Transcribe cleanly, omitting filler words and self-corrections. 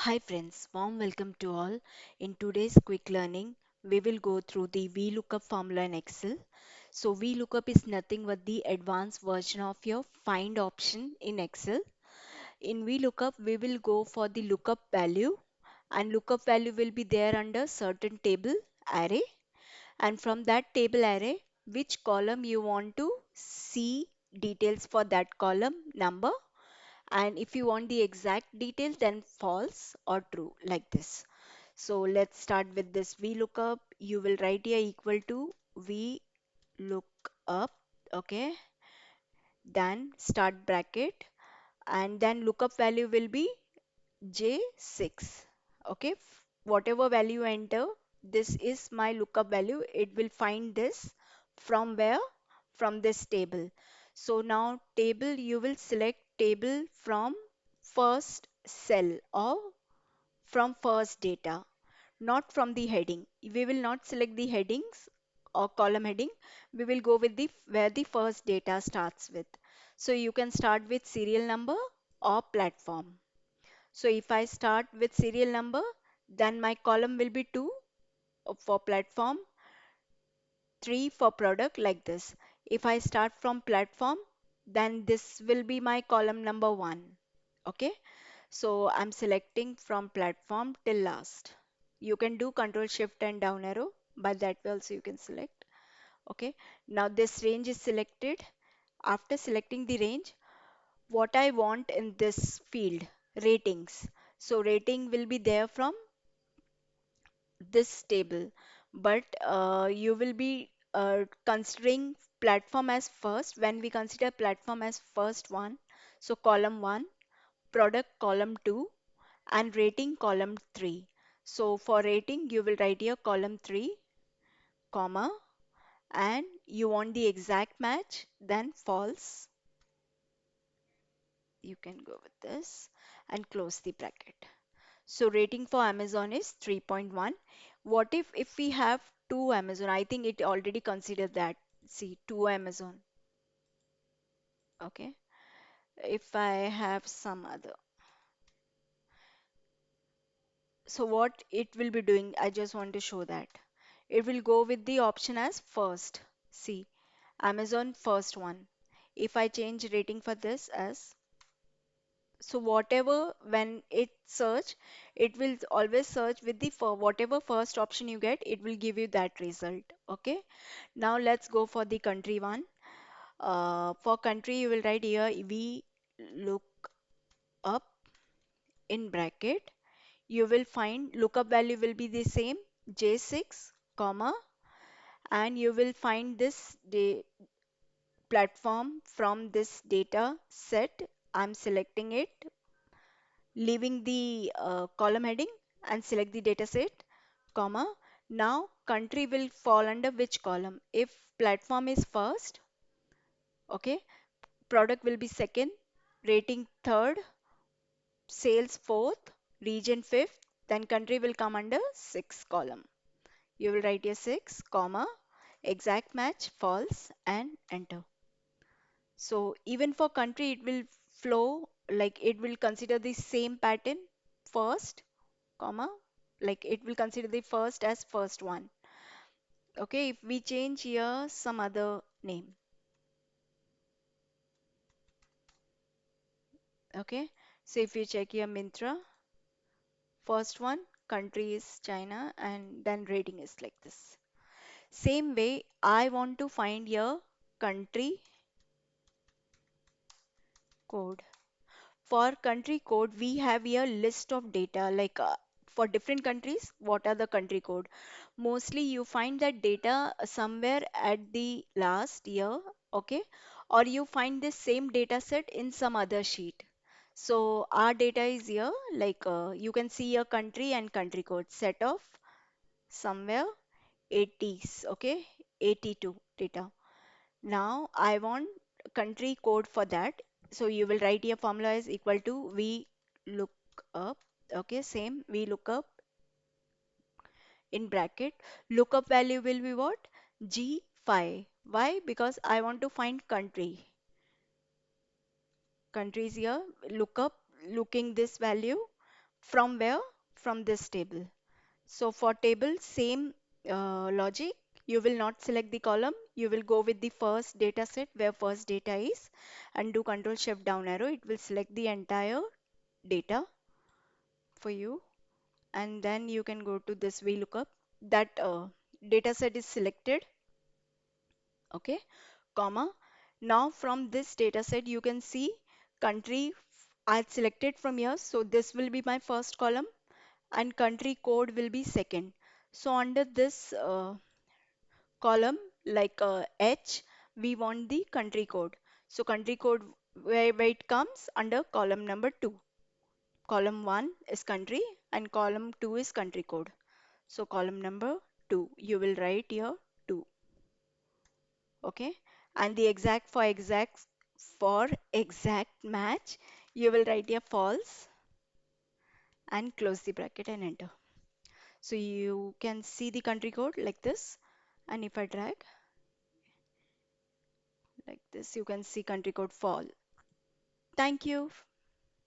Hi friends, warm welcome to all. In today's quick learning, we will go through the VLOOKUP formula in Excel. So VLOOKUP is nothing but the advanced version of your find option in Excel. In VLOOKUP, we will go for the lookup value and lookup value will be there under certain table array, and from that table array, which column you want to see details for that column number, and if you want the exact details then false or true like this. So let's start with this VLOOKUP. You will write here equal to VLOOKUP, okay, then start bracket, and then lookup value will be J6, okay. Whatever value you enter, this is my lookup value. It will find this from where? From this table. So now table, you will select table from first cell or from first data, not from the heading. We will not select the headings or column heading. We will go with the where the first data starts with. So you can start with serial number or platform. So if I start with serial number, then my column will be 2 for platform, 3 for product, like this. If I start from platform, then this will be my column number 1. Okay. So I'm selecting from platform till last. You can do control shift and down arrow, but that way also you can select. Okay. Now this range is selected. After selecting the range, what I want in this field, ratings. So rating will be there from this table, but you will be considering platform as first. When we consider platform as first one, so column 1, product column 2, and rating column 3. So for rating, you will write here column 3, comma, and you want the exact match, then false. You can go with this and close the bracket. So rating for Amazon is 3.1. What if we have two Amazon? I think it already considered that. See, two Amazon. Okay. If I have some other. So what it will be doing, I just want to show that. It will go with the option as first. See, Amazon first one. If I change rating for this as, so whatever, when it search, it will always search with the for whatever first option you get, it will give you that result. Okay. Now let's go for the country one. For country, you will write here we look up in bracket. You will find lookup value will be the same, J6, comma, and you will find this platform from this data set. I'm selecting it, leaving the column heading, and select the data set, comma. Now country will fall under which column? If platform is first, okay, product will be second, rating third, sales fourth, region fifth, then country will come under sixth column. You will write here 6, comma, exact match, false, and enter. So even for country, it will flow like it will consider the same pattern first, comma, like it will consider the first as first one. Okay, if we change here some other name, okay, so if you check here Mintra, first one, country is China, and then rating is like this. Same way, I want to find your country code. For country code, we have here list of data like for different countries, what are the country code? Mostly you find that data somewhere at the last year, okay? Or you find this same data set in some other sheet. So our data is here, like you can see a country and country code set of somewhere 80s, okay? 82 data. Now I want country code for that. So you will write your formula is equal to V look up. Okay, same V look up in bracket. Lookup value will be what? G5. Why? Because I want to find country. Countries here. Look up, looking this value. From where? From this table. So for table, same logic. You will not select the column. You will go with the first data set where first data is and do Control Shift down arrow. It will select the entire data for you. And then you can go to this VLOOKUP. That data set is selected. Okay, comma. Now from this data set, you can see country I selected from here. So this will be my first column and country code will be second. So under this column like H, we want the country code. So country code where it comes under column number 2. Column 1 is country and column 2 is country code. So column number 2, you will write here 2. Okay. And the exact match, you will write here false and close the bracket and enter. So you can see the country code like this. And if I drag like this, you can see country code fall. Thank you.